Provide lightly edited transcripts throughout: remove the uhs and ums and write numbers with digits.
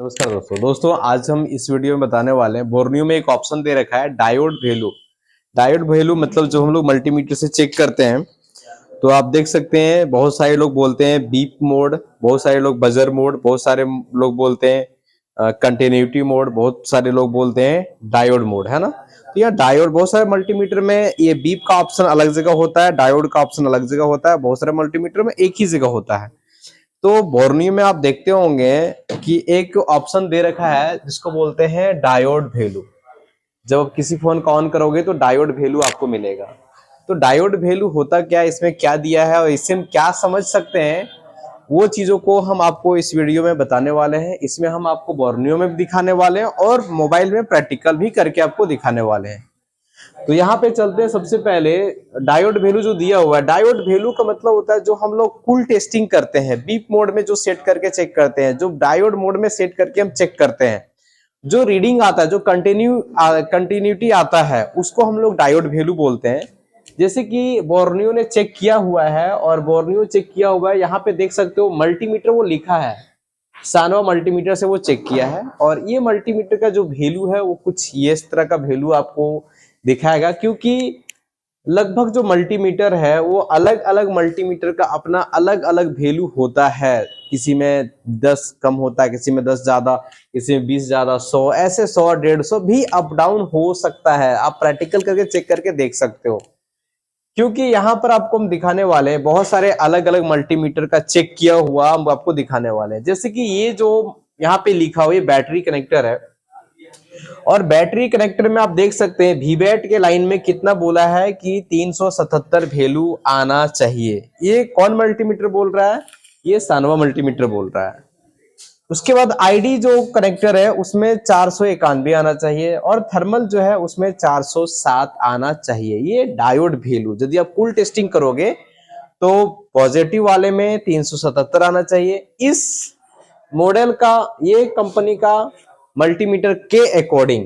नमस्कार दोस्तों आज हम इस वीडियो में बताने वाले हैं बोर्नियो में एक ऑप्शन दे रखा है डायोड वैल्यू। डायोड वैल्यू मतलब जो हम लोग मल्टीमीटर से चेक करते हैं। तो आप देख सकते हैं बहुत सारे लोग बोलते हैं बीप मोड, बहुत सारे लोग बजर मोड, बहुत सारे लोग बोलते हैं कंटिन्यूटी मोड, बहुत सारे लोग बोलते हैं डायोड मोड, है ना। तो यहाँ डायोड बहुत सारे मल्टीमीटर में ये बीप का ऑप्शन अलग जगह होता है, डायोड का ऑप्शन अलग जगह होता है, बहुत सारे मल्टीमीटर में एक ही जगह होता है। तो बोर्नियो में आप देखते होंगे कि एक ऑप्शन दे रखा है जिसको बोलते हैं डायोड वैल्यू। जब आप किसी फोन का ऑन करोगे तो डायोड वैल्यू आपको मिलेगा। तो डायोड वैल्यू होता क्या है, इसमें क्या दिया है और इससे हम क्या समझ सकते हैं, वो चीजों को हम आपको इस वीडियो में बताने वाले हैं। इसमें हम आपको बोर्नियो में भी दिखाने वाले हैं और मोबाइल में प्रैक्टिकल भी करके आपको दिखाने वाले हैं। तो यहाँ पे चलते हैं। सबसे पहले डायोड वैल्यू जो दिया हुआ है, डायोड वैल्यू का मतलब होता है जो हम लोग कूल टेस्टिंग करते हैं, बीप मोड में जो सेट करके चेक करते हैं, जो डायोड मोड में सेट करके हम चेक करते हैं, जो रीडिंग आता है, जो कंटिन्यूटी आता है, उसको हम लोग डायोड वैल्यू बोलते हैं। जैसे कि बोर्नियो ने चेक किया हुआ है और बोर्नियो चेक किया हुआ है, यहाँ पे देख सकते हो मल्टीमीटर वो लिखा है, सानवा मल्टीमीटर से वो चेक किया है। और ये मल्टीमीटर का जो वैल्यू है वो कुछ ये इस तरह का वैल्यू आपको दिखाएगा, क्योंकि लगभग जो मल्टीमीटर है वो अलग अलग मल्टीमीटर का अपना अलग अलग वैल्यू होता है। किसी में 10 कम होता है, किसी में 10 ज्यादा, किसी में 20 ज्यादा, 100 ऐसे 100 150 भी अप डाउन हो सकता है। आप प्रैक्टिकल करके चेक करके देख सकते हो, क्योंकि यहाँ पर आपको हम दिखाने वाले हैं बहुत सारे अलग अलग मल्टीमीटर का चेक किया हुआ हम आपको दिखाने वाले हैं। जैसे कि ये जो यहाँ पे लिखा हुआ ये बैटरी कनेक्टर है, और बैटरी कनेक्टर में आप देख सकते हैं वीबैट के लाइन में कितना बोला है कि 377 वैल्यू आना चाहिए। ये कौन मल्टीमीटर बोल रहा है? ये सानवा मल्टीमीटर बोल रहा है। उसके बाद आईडी जो कनेक्टर है उसमें 491 आना चाहिए, और थर्मल जो है उसमें 407 आना चाहिए। ये डायोड वैल्यू यदि आप कूल टेस्टिंग करोगे तो पॉजिटिव वाले में 377 आना चाहिए। इस मॉडल का, ये कंपनी का मल्टीमीटर के अकॉर्डिंग,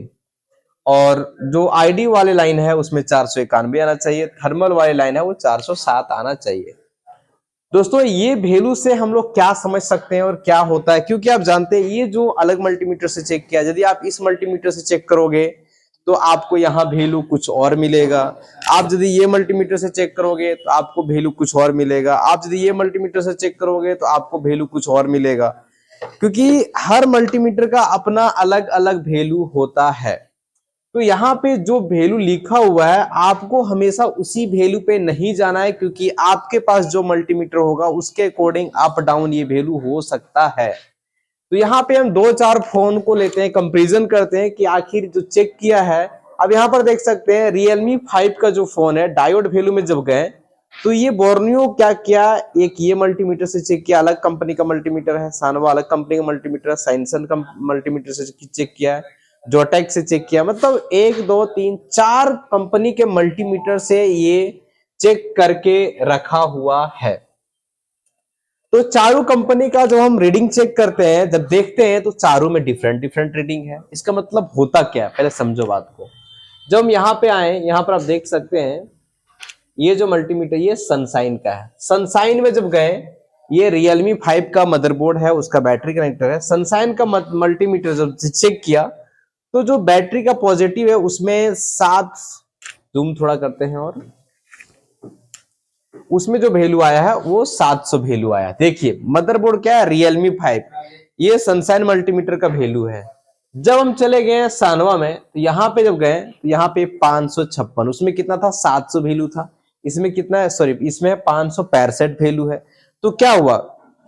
और जो आईडी वाले लाइन है उसमें 491 आना चाहिए, थर्मल वाले लाइन है वो 407 आना चाहिए। दोस्तों ये वैल्यू से हम लोग क्या समझ सकते हैं और क्या होता है, क्योंकि आप जानते हैं ये जो अलग मल्टीमीटर से चेक किया, यदि आप इस मल्टीमीटर से चेक करोगे तो आपको यहाँ वैल्यू कुछ और मिलेगा। आप यदि ये मल्टीमीटर से चेक करोगे तो आपको वैल्यू कुछ और मिलेगा। आप यदि ये मल्टीमीटर से चेक करोगे तो आपको वैल्यू कुछ और मिलेगा, क्योंकि हर मल्टीमीटर का अपना अलग अलग वैल्यू होता है। तो यहाँ पे जो वैल्यू लिखा हुआ है आपको हमेशा उसी वैल्यू पे नहीं जाना है, क्योंकि आपके पास जो मल्टीमीटर होगा उसके अकॉर्डिंग अप डाउन ये वैल्यू हो सकता है। तो यहाँ पे हम 2-4 फोन को लेते हैं, कंपैरिजन करते हैं कि आखिर जो चेक किया है। अब यहाँ पर देख सकते हैं Realme 5 का जो फोन है, डायोड वैल्यू में जब गए तो ये बोर्नियो क्या किया, एक ये मल्टीमीटर से चेक किया, अलग कंपनी का मल्टीमीटर है, सानवा अलग कंपनी का मल्टीमीटर है, साइंसन का मल्टीमीटर से चेक किया है, जोटेक से चेक किया, मतलब 1 2 3 4 कंपनी के मल्टीमीटर से ये चेक करके रखा हुआ है। तो चारों कंपनी का जो हम रीडिंग चेक करते हैं, जब देखते हैं तो चारों में डिफरेंट डिफरेंट रीडिंग है। इसका मतलब होता क्या है, पहले समझो बात को। जब हम यहाँ पे आए, यहाँ पर आप देख सकते हैं ये जो मल्टीमीटर ये सनशाइन का है। सनशाइन में जब गए, ये Realme 5 का मदरबोर्ड है, उसका बैटरी कनेक्टर है। सनशाइन का मल्टीमीटर जब चेक किया तो जो बैटरी का पॉजिटिव है उसमें 7, जूम थोड़ा करते हैं, और उसमें जो वैल्यू आया है वो 700 वैल्यू आया। देखिए मदरबोर्ड क्या है, Realme 5, ये सनशाइन मल्टीमीटर का वैल्यू है। जब हम चले गए सानवा में तो यहाँ पे जब गए तो यहाँ पे 556, उसमें कितना था, 700 वैल्यू था। इसमें कितना है, सॉरी इसमें 565 वैल्यू है। तो क्या हुआ,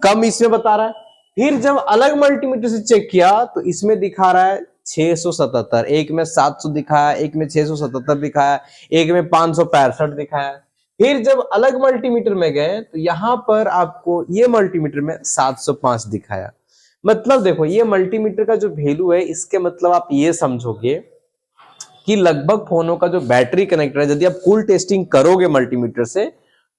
कम इसमें बता रहा है। फिर जब अलग मल्टीमीटर से चेक किया तो इसमें दिखा रहा है 677, एक में 700 दिखाया, एक में 677 दिखाया, एक में 565 दिखाया। फिर जब अलग मल्टीमीटर में गए तो यहां पर आपको ये मल्टीमीटर में 705 दिखाया। मतलब देखो ये मल्टीमीटर का जो वैल्यू है, इसके मतलब आप ये समझोगे कि लगभग फोनों का जो बैटरी कनेक्टर है, यदि आप कूल टेस्टिंग करोगे मल्टीमीटर से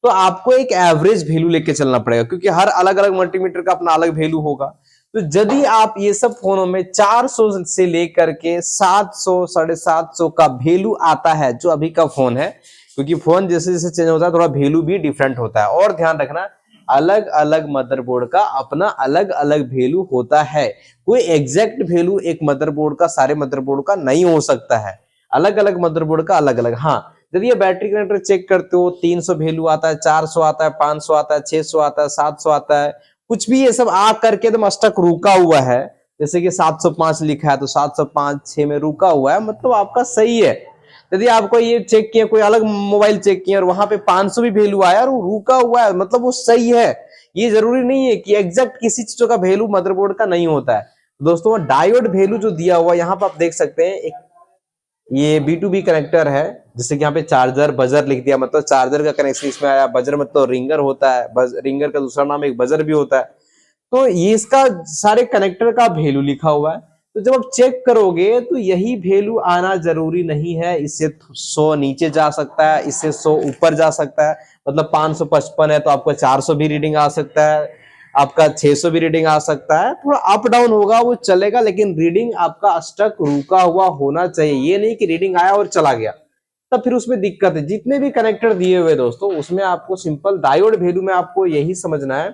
तो आपको एक एवरेज वैल्यू लेके चलना पड़ेगा, क्योंकि हर अलग अलग मल्टीमीटर का अपना अलग वैल्यू होगा। तो यदि आप ये सब फोनों में 400 से लेकर के 700 750 का वैल्यू आता है, जो अभी का फोन है, क्योंकि फोन जैसे जैसे चेंज होता है थोड़ा वैल्यू भी डिफरेंट होता है। और ध्यान रखना अलग अलग मदरबोर्ड का अपना अलग अलग वैल्यू होता है। कोई एग्जैक्ट वैल्यू एक मदरबोर्ड का सारे मदरबोर्ड का नहीं हो सकता है, अलग अलग मदरबोर्ड का अलग अलग। हाँ, यदि ये बैटरी कनेक्टर चेक करते हो 300 वैल्यू आता है, 400 आता है, 500 आता है, 600 आता है, 700 आता है, कुछ भी ये सब आ करके एकदम स्टक रुका हुआ है। जैसे कि 705 लिखा है तो 705 6 में रुका हुआ है, मतलब आपका सही है। यदि आपको ये चेक किया, कोई अलग मोबाइल चेक किया और वहां पे 500 भी वैल्यू आया और वो रुका हुआ है, मतलब वो सही है। ये जरूरी नहीं है कि एग्जैक्ट किसी चीजों का वैल्यू मदरबोर्ड का नहीं होता है। दोस्तों डायोड वैल्यू जो दिया हुआ यहाँ पर आप देख सकते हैं, एक ये B2B कनेक्टर है, जैसे कि यहाँ पे चार्जर बजर लिख दिया, मतलब चार्जर का कनेक्शन इसमें आया। बजर मतलब रिंगर होता है, रिंगर का दूसरा नाम एक बजर भी होता है। तो ये इसका सारे कनेक्टर का वैल्यू लिखा हुआ है। तो जब आप चेक करोगे तो यही वैल्यू आना जरूरी नहीं है, इससे 100 नीचे जा सकता है, इससे 100 ऊपर जा सकता है। मतलब 555 है तो आपको 400 भी रीडिंग आ सकता है, आपका 600 भी रीडिंग आ सकता है। थोड़ा अप डाउन होगा वो चलेगा, लेकिन रीडिंग आपका स्टक रुका हुआ होना चाहिए। ये नहीं कि रीडिंग आया और चला गया, तब फिर उसमें दिक्कत है। जितने भी कनेक्टर दिए हुए दोस्तों, उसमें आपको सिंपल डायोड वैल्यू में आपको यही समझना है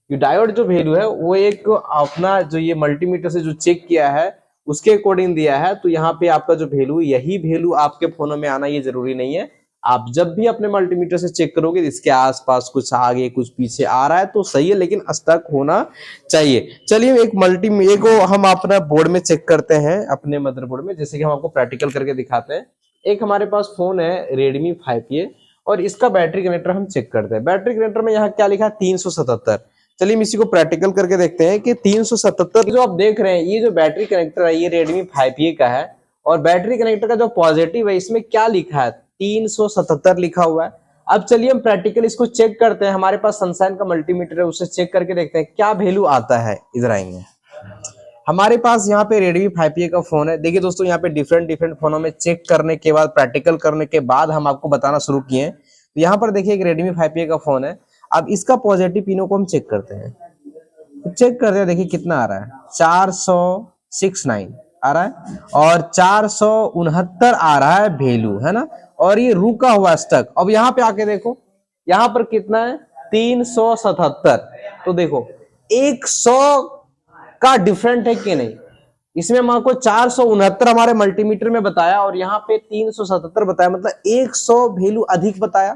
कि डायोड जो वैल्यू है वो एक अपना जो ये मल्टीमीटर से जो चेक किया है उसके अकॉर्डिंग दिया है। तो यहाँ पे आपका जो वैल्यू, यही वैल्यू आपके फोनों में आना ये जरूरी नहीं है। आप जब भी अपने मल्टीमीटर से चेक करोगे इसके आसपास कुछ आगे कुछ पीछे आ रहा है तो सही है, लेकिन स्टक होना चाहिए। चलिए एक को हम अपना बोर्ड में चेक करते हैं, अपने मदरबोर्ड में, जैसे कि हम आपको प्रैक्टिकल करके दिखाते हैं। एक हमारे पास फोन है Redmi 5A और इसका बैटरी कनेक्टर हम चेक करते हैं। बैटरी कनेक्टर में यहाँ क्या लिखा है 377। चलिए हम इसी को प्रैक्टिकल करके देखते हैं कि 377 जो आप देख रहे हैं, ये जो बैटरी कनेक्टर है ये Redmi 5A का है। और बैटरी कनेक्टर का जो पॉजिटिव है इसमें क्या लिखा है 377 लिखा हुआ है। अब चलिए हम प्रैक्टिकल इसको चेक करते हैं। हमारे पास सनशाइन का मल्टीमीटर है, उसे चेक करके देखते हैं क्या वैल्यू आता है। इधर आएंगे, हमारे पास यहाँ पे Redmi 5A का फोन है। देखिए दोस्तों यहाँ पे डिफरेंट फोनों में चेक करने के बाद, प्रैक्टिकल करने के बाद हम आपको बताना शुरू किए। तो यहाँ पर देखिए एक Redmi 5A का फोन है। अब इसका पॉजिटिव पिनों को हम चेक करते हैं, तो चेक करते हैं, देखिए कितना आ रहा है 469 आ रहा है और 469 आ रहा है वैल्यू, है ना। और ये रुका हुआ स्टक। अब यहाँ पे आके देखो, यहाँ पर कितना है 377। तो देखो 100 का डिफरेंट है कि नहीं। इसमें हम आपको 469 हमारे मल्टीमीटर में बताया और यहाँ पे 377 बताया, मतलब 100 वैल्यू अधिक बताया।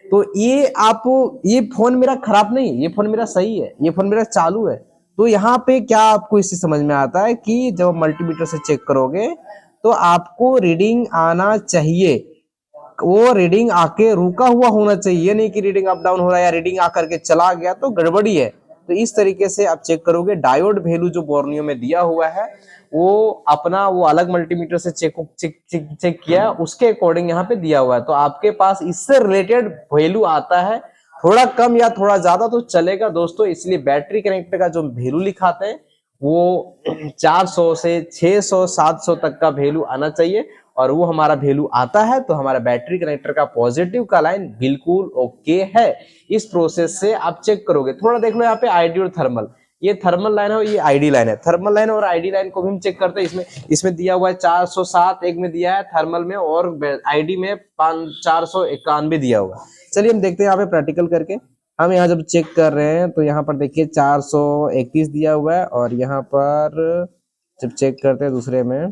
तो ये फोन मेरा खराब नहीं, ये फोन मेरा सही है, ये फोन मेरा चालू है। तो यहाँ पे क्या आपको इससे समझ में आता है कि जब मल्टीमीटर से चेक करोगे तो आपको रीडिंग आना चाहिए, वो रीडिंग आके रुका हुआ होना चाहिए, नहीं कि रीडिंग अप डाउन हो रहा है या रीडिंग आकर के चला गया तो गड़बड़ी है। तो इस तरीके से आप चेक करोगे। डायोड वैल्यू जो बोर्नियो में दिया हुआ है वो अपना वो अलग मल्टीमीटर से चेक किया, उसके अकॉर्डिंग यहाँ पे दिया हुआ है। तो आपके पास इससे रिलेटेड वैल्यू आता है, थोड़ा कम या थोड़ा ज्यादा तो चलेगा दोस्तों। इसलिए बैटरी कनेक्टर का जो वैल्यू लिखाते हैं वो 400 से 600 700 तक का वैल्यू आना चाहिए, और वो हमारा वैल्यू आता है तो हमारा बैटरी कनेक्टर का पॉजिटिव का लाइन बिल्कुल ओके है। इस प्रोसेस से आप चेक करोगे। थोड़ा देख लो यहाँ पे आईडी और थर्मल, ये थर्मल लाइन है और ये आईडी लाइन है। थर्मल लाइन और आईडी लाइन को भी हम चेक करते हैं। इसमें दिया हुआ है 407 एक में दिया है थर्मल में, और आईडी में 491 दिया हुआ। चलिए हम देखते हैं यहाँ पे प्रैक्टिकल करके। हम यहाँ जब चेक कर रहे हैं तो यहाँ पर देखिए 431 दिया हुआ है, और यहाँ पर जब चेक करते हैं दूसरे में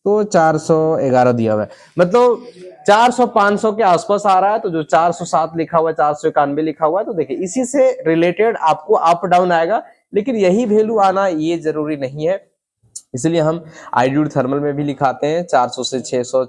तो 411 दिया हुआ है, मतलब 400-500 के आसपास आ रहा है। तो जो 407 लिखा हुआ है, 491 लिखा हुआ है, तो देखिए इसी से रिलेटेड आपको अप डाउन आएगा, लेकिन यही वैल्यू आना ये जरूरी नहीं है। इसलिए हम आईडी थर्मल में भी लिखाते हैं 400 से 600,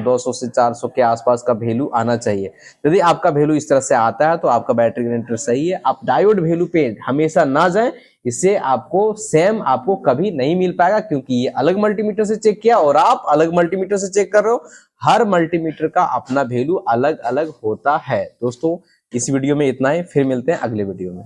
200 से 400 के आसपास का वैल्यू आना चाहिए। यदि आपका वैल्यू इस तरह से आता है तो आपका बैटरी कनेक्टर सही है। आप डायोड वैल्यू पे हमेशा ना जाएं, इससे आपको सेम आपको कभी नहीं मिल पाएगा, क्योंकि ये अलग मल्टीमीटर से चेक किया और आप अलग मल्टीमीटर से चेक कर रहे हो। हर मल्टीमीटर का अपना वैल्यू अलग अलग होता है। दोस्तों इस वीडियो में इतना ही, फिर मिलते हैं अगले वीडियो में।